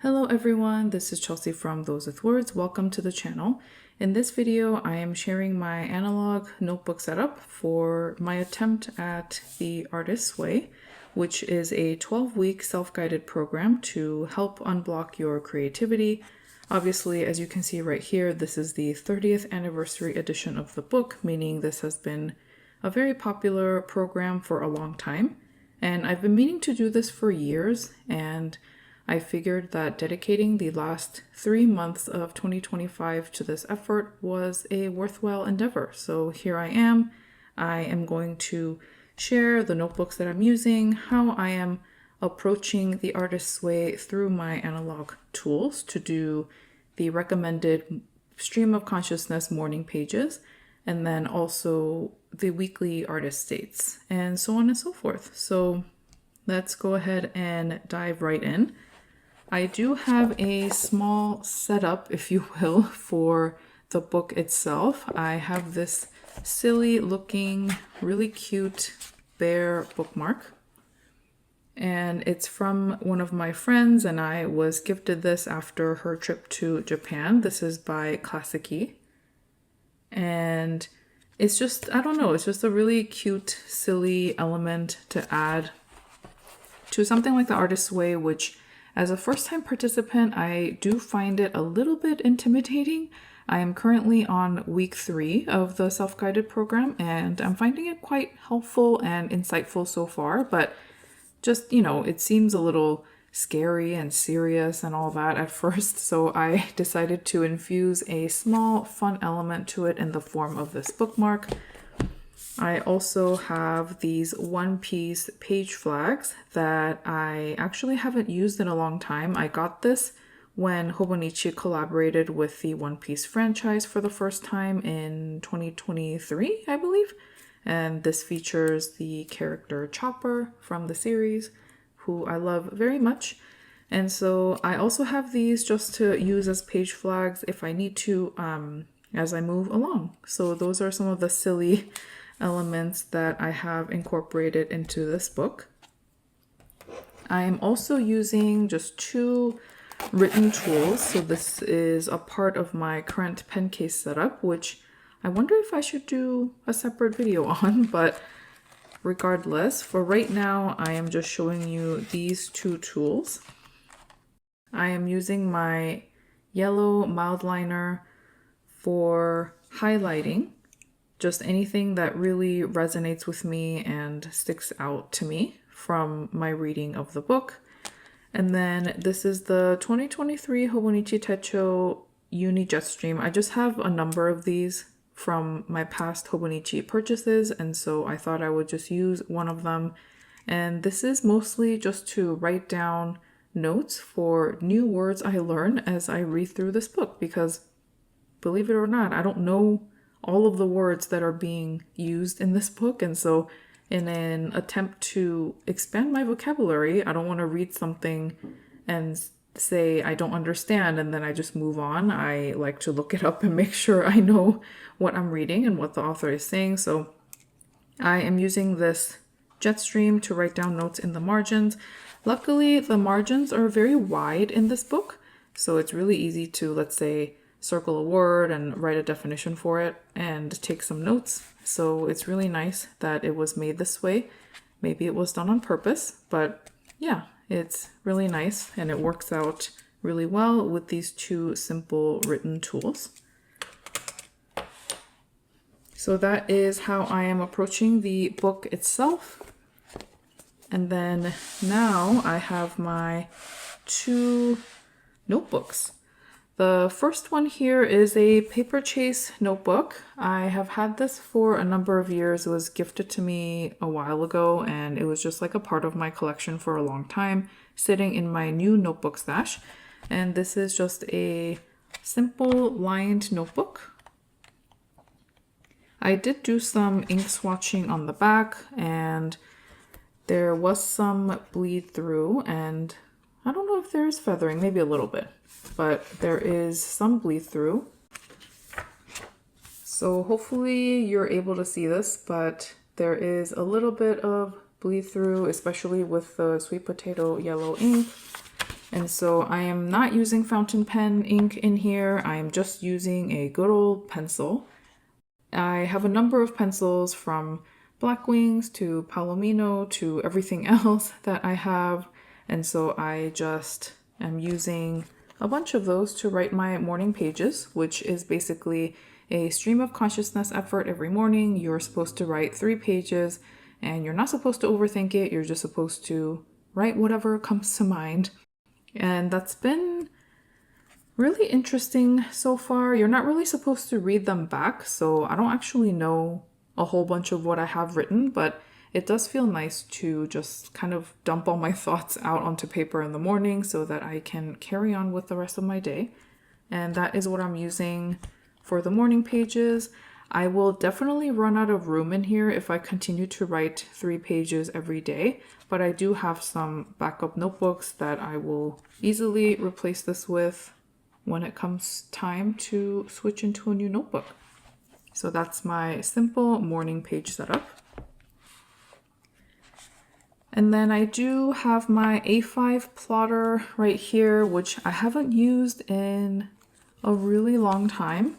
Hello everyone, this is Chelsea from Those with Words. Welcome to the channel. In this video, I am sharing my analog notebook setup for my attempt at the Artist's Way, which is a 12-week self-guided program to help unblock your creativity. Obviously, as you can see right here, this is the 30th anniversary edition of the book, meaning this has been a very popular program for a long time. And I've been meaning to do this for years, and I figured that dedicating the last 3 months of 2025 to this effort was a worthwhile endeavor. So here I am. I am going to share the notebooks that I'm using, how I am approaching the Artist's Way through my analog tools to do the recommended stream of consciousness morning pages, and then also the weekly artist states, and so on and so forth. So let's go ahead and dive right in. I do have a small setup, if you will, for the book itself. I have this silly looking, really cute bear bookmark. And it's from one of my friends, and I was gifted this after her trip to Japan. This is by Classici. And it's just, I don't know, it's just a really cute, silly element to add to something like the Artist's Way, which as a first-time participant, I do find it a little bit intimidating. I am currently on week 3 of the self-guided program, and I'm finding it quite helpful and insightful so far, but just, it seems a little scary and serious and all that at first, so I decided to infuse a small fun element to it in the form of this bookmark. I also have these one-piece page flags that I actually haven't used in a long time. I got this when Hobonichi collaborated with the One Piece franchise for the first time in 2023, I believe. And this features the character Chopper from the series, who I love very much. And so I also have these just to use as page flags if I need to as I move along. So those are some of the silly elements that I have incorporated into this book. I am also using just 2 written tools. So this is a part of my current pen case setup, which I wonder if I should do a separate video on, but regardless, for right now, I am just showing you these 2 tools. I am using my yellow mild liner for highlighting just anything that really resonates with me and sticks out to me from my reading of the book. And then this is the 2023 Hobonichi Techo Uni Jetstream. I just have a number of these from my past Hobonichi purchases, and so I thought I would just use one of them. And this is mostly just to write down notes for new words I learn as I read through this book, because believe it or not, I don't know all of the words that are being used in this book, and so in an attempt to expand my vocabulary, I don't want to read something and say I don't understand and then I just move on. I like to look it up and make sure I know what I'm reading and what the author is saying. So I am using this Jetstream to write down notes in the margins. Luckily, the margins are very wide in this book, so it's really easy to, let's say, circle a word and write a definition for it and take some notes. So it's really nice that it was made this way. Maybe it was done on purpose, but yeah, it's really nice and it works out really well with these 2 simple written tools. So that is how I am approaching the book itself. And then now I have my 2 notebooks. The first one here is a paper chase notebook. I have had this for a number of years. It was gifted to me a while ago, and it was just like a part of my collection for a long time, sitting in my new notebook stash. And this is just a simple lined notebook. I did do some ink swatching on the back, and there was some bleed through, and I don't know if there is feathering, maybe a little bit, but there is some bleed through. So hopefully you're able to see this, but there is a little bit of bleed through, especially with the sweet potato yellow ink. And so I am not using fountain pen ink in here. I am just using a good old pencil. I have a number of pencils from Black Wings to Palomino to everything else that I have. And so I just am using a bunch of those to write my morning pages, which is basically a stream of consciousness effort every morning. You're supposed to write 3 pages and you're not supposed to overthink it. You're just supposed to write whatever comes to mind. And that's been really interesting so far. You're not really supposed to read them back, so I don't actually know a whole bunch of what I have written, but it does feel nice to just kind of dump all my thoughts out onto paper in the morning so that I can carry on with the rest of my day. And that is what I'm using for the morning pages. I will definitely run out of room in here if I continue to write 3 pages every day, but I do have some backup notebooks that I will easily replace this with when it comes time to switch into a new notebook. So that's my simple morning page setup. And then I do have my A5 plotter right here, which I haven't used in a really long time.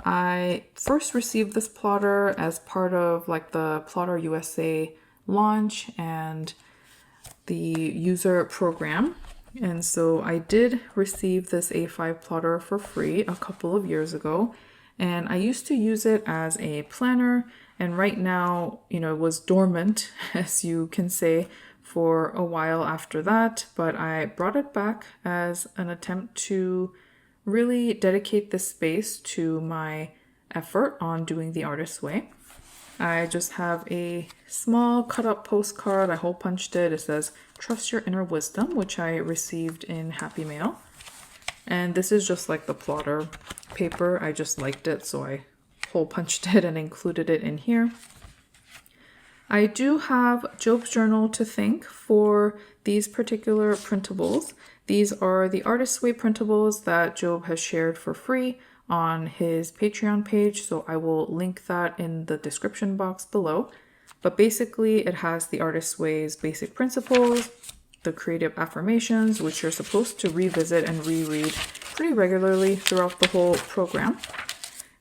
I first received this plotter as part of like the Plotter USA launch and the user program. And so I did receive this A5 plotter for free a couple of years ago. And I used to use it as a planner. And right now, it was dormant, as you can say, for a while after that. But I brought it back as an attempt to really dedicate this space to my effort on doing the artist's way. I just have a small cut up postcard. I hole punched it. It says, "Trust your inner wisdom," which I received in Happy Mail. And this is just like the plotter paper. I just liked it, so I hole punched it and included it in here. I do have Job's journal to thank for these particular printables. These are the Artist's Way printables that Job has shared for free on his Patreon page, so I will link that in the description box below. But basically, it has the Artist's Way's basic principles, the creative affirmations, which you're supposed to revisit and reread pretty regularly throughout the whole program.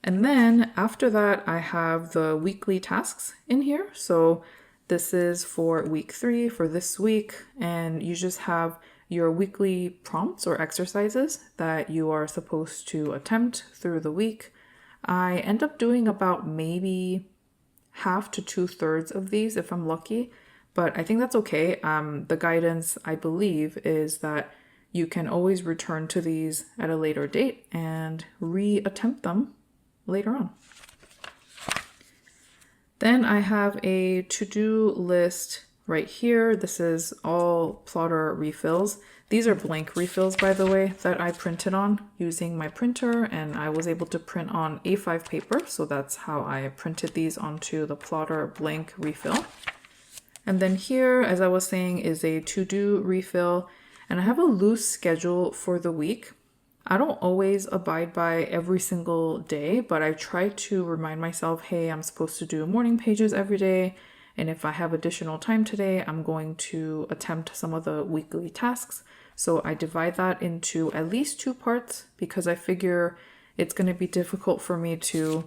And then after that, I have the weekly tasks in here. So this is for week 3 for this week, and you just have your weekly prompts or exercises that you are supposed to attempt through the week. I end up doing about maybe half to 2/3 of these if I'm lucky, but I think that's okay. The guidance, I believe, is that you can always return to these at a later date and reattempt them later on. Then I have a to-do list right here. This is all plotter refills. These are blank refills, by the way, that I printed on using my printer, and I was able to print on A5 paper, so that's how I printed these onto the plotter blank refill. And then here, as I was saying, is a to-do refill, and I have a loose schedule for the week. I don't always abide by every single day, but I try to remind myself, hey, I'm supposed to do morning pages every day. And if I have additional time today, I'm going to attempt some of the weekly tasks. So I divide that into at least 2 parts because I figure it's going to be difficult for me to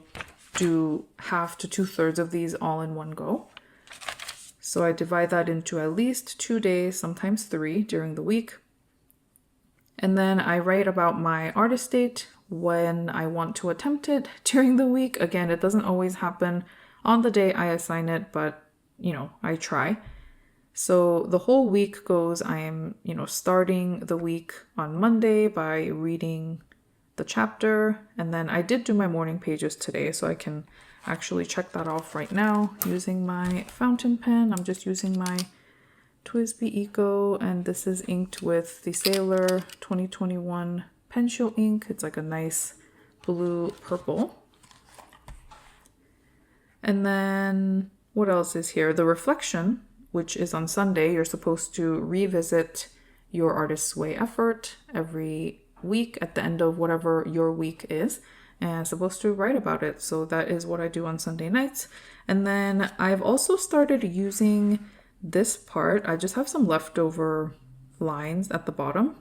do half to 2/3 of these all in one go. So I divide that into at least 2 days, sometimes 3 during the week. And then I write about my artist date when I want to attempt it during the week. Again, it doesn't always happen on the day I assign it, but I try. So the whole week goes, I am, starting the week on Monday by reading the chapter. And then I did do my morning pages today, so I can actually check that off right now using my fountain pen. I'm just using my TWSBI Eco, and this is inked with the Sailor 2021 Pensho ink. It's like a nice blue purple. And then what else is here? The reflection, which is on Sunday. You're supposed to revisit your Artist's Way effort every week at the end of whatever your week is, and supposed to write about it. So that is what I do on Sunday nights. And then I've also started using this part. I just have some leftover lines at the bottom,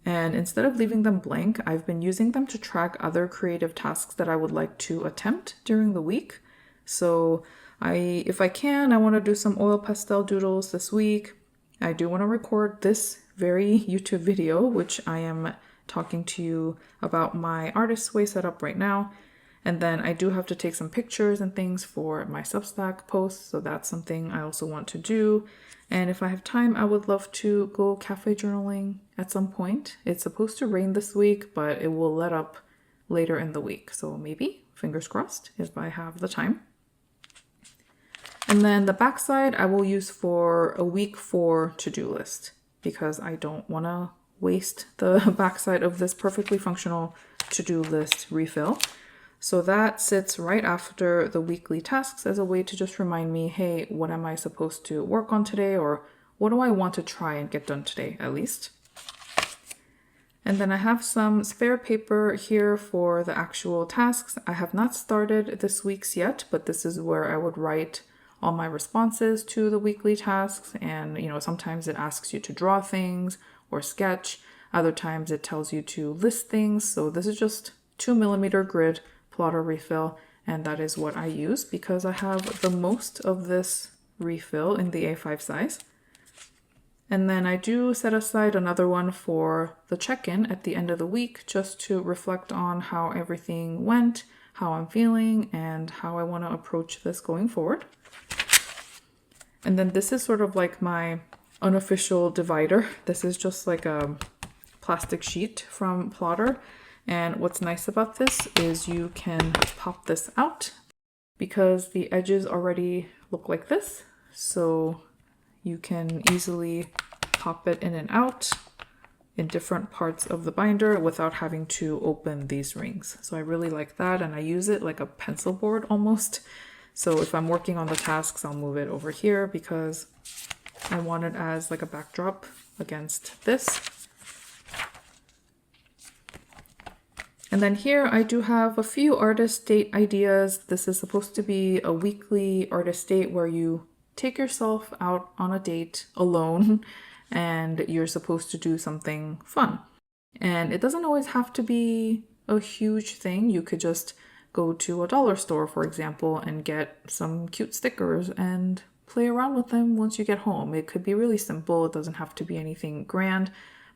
And instead of leaving them blank, I've been using them to track other creative tasks that I would like to attempt during the week. So if I can, I want to do some oil pastel doodles this week. I do want to record this very YouTube video, which I am talking to you about my Artist's Way setup right now. And then I do have to take some pictures and things for my Substack posts, so that's something I also want to do. And if I have time, I would love to go cafe journaling at some point. It's supposed to rain this week, but it will let up later in the week. So maybe, fingers crossed, if I have the time. And then the backside I will use for a week 4 to-do list because I don't want to waste the backside of this perfectly functional to-do list refill. So that sits right after the weekly tasks as a way to just remind me, hey, what am I supposed to work on today? Or what do I want to try and get done today, at least? And then I have some spare paper here for the actual tasks. I have not started this week's yet, but this is where I would write all my responses to the weekly tasks. And, sometimes it asks you to draw things or sketch. Other times it tells you to list things. So this is just 2mm grid plotter refill, and that is what I use because I have the most of this refill in the A5 size. And then I do set aside another one for the check-in at the end of the week just to reflect on how everything went, how I'm feeling, and how I want to approach this going forward. And then this is sort of like my unofficial divider. This is just like a plastic sheet from Plotter. And what's nice about this is you can pop this out because the edges already look like this. So you can easily pop it in and out in different parts of the binder without having to open these rings. So I really like that, and I use it like a pencil board almost. So if I'm working on the tasks, I'll move it over here because I want it as like a backdrop against this. And then here I do have a few artist date ideas. This is supposed to be a weekly artist date where you take yourself out on a date alone and you're supposed to do something fun. And it doesn't always have to be a huge thing. You could just go to a dollar store, for example, and get some cute stickers and play around with them once you get home. It could be really simple. It doesn't have to be anything grand.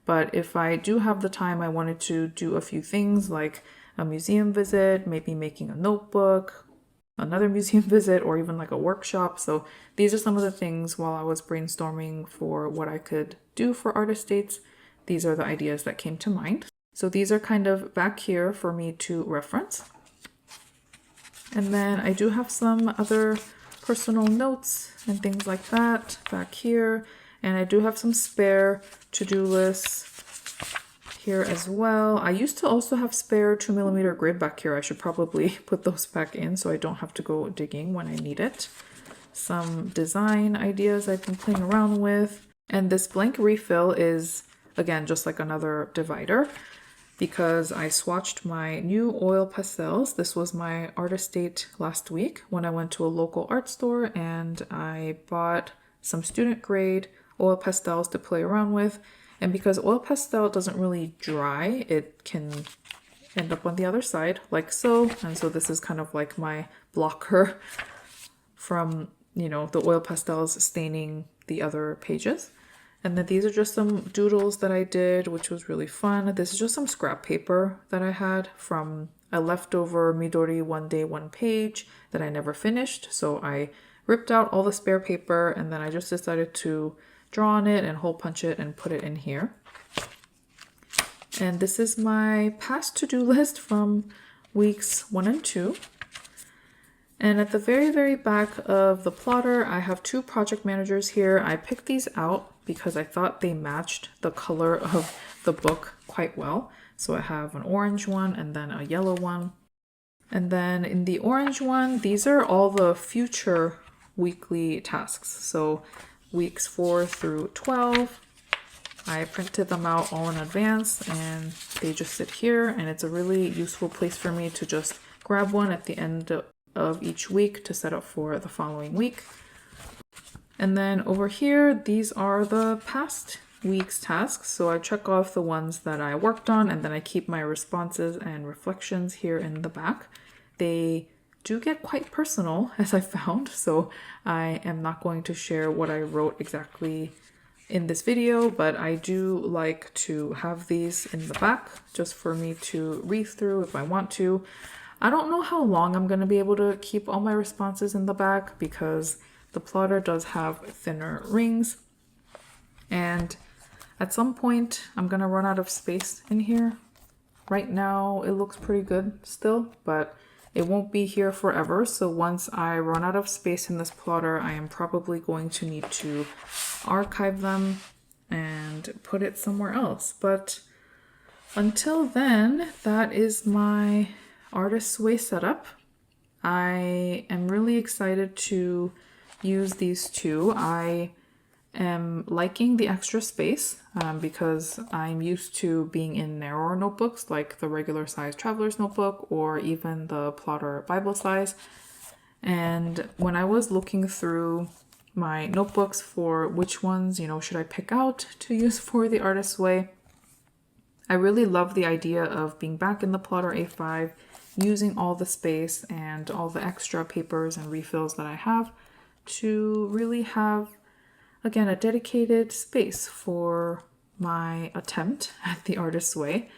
But if I do have the time, I wanted to do a few things like a museum visit, maybe making a notebook, another museum visit, or even like a workshop. So these are some of the things while I was brainstorming for what I could do for artist dates. These are the ideas that came to mind. So these are kind of back here for me to reference. And then I do have some other personal notes and things like that back here. And I do have some spare to-do lists here as well. I used to also have spare 2mm grid back here. I should probably put those back in so I don't have to go digging when I need it. Some design ideas I've been playing around with. And this blank refill is, again, just like another divider because I swatched my new oil pastels. This was my artist date last week when I went to a local art store and I bought some student grade oil pastels to play around with. And because oil pastel doesn't really dry, it can end up on the other side like so. And so this is kind of like my blocker from, the oil pastels staining the other pages. And then these are just some doodles that I did, which was really fun. This is just some scrap paper that I had from a leftover Midori One Day One Page that I never finished. So I ripped out all the spare paper and then I just decided to draw on it and hole punch it and put it in here. And this is my past to-do list from weeks 1 and 2. And at the very, very back of the plotter, I have 2 project managers here. I picked these out because I thought they matched the color of the book quite well. So I have an orange one and then a yellow one. And then in the orange one, these are all the future weekly tasks. So weeks 4 through 12, I printed them out all in advance and they just sit here, and it's a really useful place for me to just grab one at the end of each week to set up for the following week. And then over here, these are the past week's tasks. So I check off the ones that I worked on, and then I keep my responses and reflections here in the back. They do get quite personal, as I found, so I am not going to share what I wrote exactly in this video, but I do like to have these in the back just for me to read through if I want to. I don't know how long I'm going to be able to keep all my responses in the back because the plotter does have thinner rings, and at some point I'm going to run out of space in here. Right now it looks pretty good still, but it won't be here forever. So once I run out of space in this plotter, I am probably going to need to archive them and put it somewhere else. But until then, that is my Artist's Way setup. I am really excited to use these two. I am liking the extra space because I'm used to being in narrower notebooks like the regular size traveler's notebook or even the plotter Bible size. And when I was looking through my notebooks for which ones, should I pick out to use for the Artist's Way, I really love the idea of being back in the plotter A5, using all the space and all the extra papers and refills that I have to really have, again, a dedicated space for my attempt at the Artist's Way.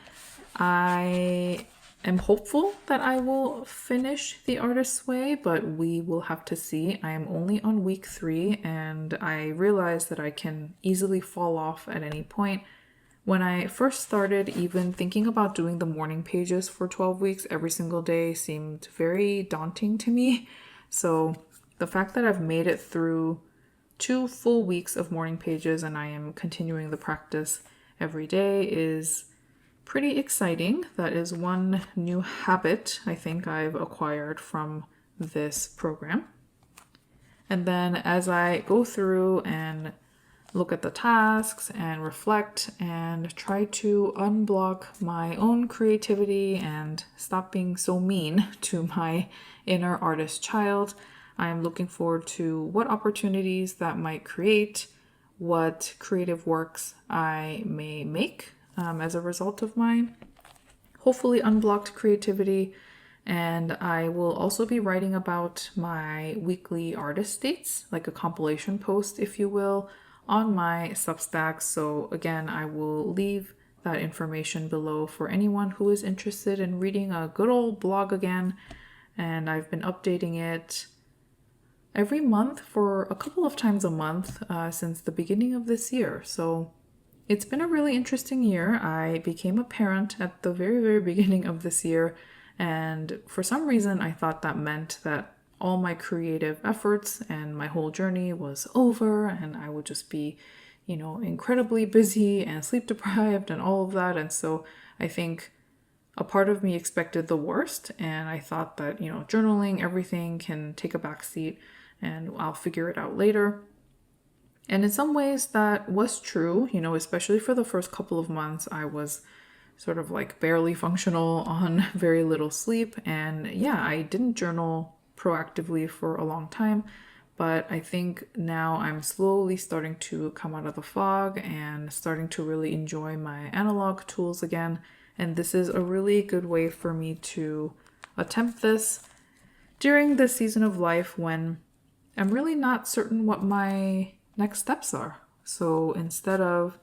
I am hopeful that I will finish the Artist's Way, but we will have to see. I am only on week 3, and I realize that I can easily fall off at any point. When I first started, even thinking about doing the morning pages for 12 weeks every single day seemed very daunting to me. So the fact that I've made it through 2 full weeks of morning pages and I am continuing the practice every day is pretty exciting. That is one new habit I think I've acquired from this program. And then as I go through and look at the tasks and reflect and try to unblock my own creativity and stop being so mean to my inner artist child, I'm looking forward to what opportunities that might create, what creative works I may make as a result of my hopefully unblocked creativity. And I will also be writing about my weekly artist dates, like a compilation post, if you will, on my Substack. So again, I will leave that information below for anyone who is interested in reading a good old blog again. And I've been updating it every month for a couple of times a month since the beginning of this year. So it's been a really interesting year. I became a parent at the very, very beginning of this year. And for some reason, I thought that meant that all my creative efforts and my whole journey was over and I would just be, incredibly busy and sleep deprived and all of that. And so I think a part of me expected the worst. And I thought that, journaling, everything can take a backseat and I'll figure it out later. And in some ways that was true, especially for the first couple of months, I was sort of like barely functional on very little sleep. And yeah, I didn't journal proactively for a long time, but I think now I'm slowly starting to come out of the fog and starting to really enjoy my analog tools again. And this is a really good way for me to attempt this during this season of life when I'm really not certain what my next steps are. So instead of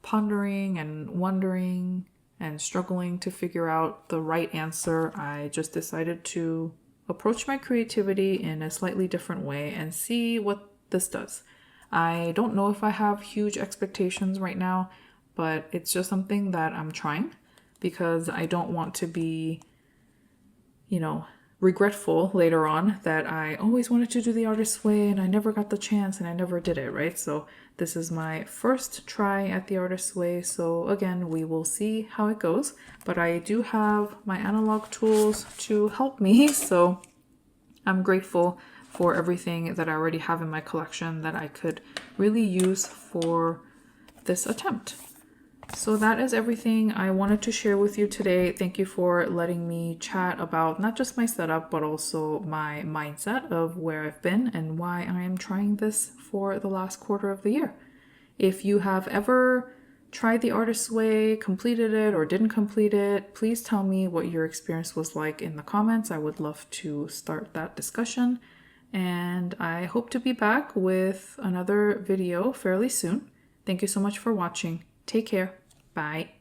pondering and wondering and struggling to figure out the right answer, I just decided to approach my creativity in a slightly different way and see what this does. I don't know if I have huge expectations right now, but it's just something that I'm trying because I don't want to be, regretful later on that I always wanted to do the Artist's Way and I never got the chance and I never did it, right? So this is my first try at the Artist's Way. So again, we will see how it goes, but I do have my analog tools to help me. So I'm grateful for everything that I already have in my collection that I could really use for this attempt. So that is everything I wanted to share with you today. Thank you for letting me chat about not just my setup, but also my mindset of where I've been and why I am trying this for the last quarter of the year. If you have ever tried the Artist's Way, completed it, or didn't complete it, please tell me what your experience was like in the comments. I would love to start that discussion. And I hope to be back with another video fairly soon. Thank you so much for watching. Take care. Bye.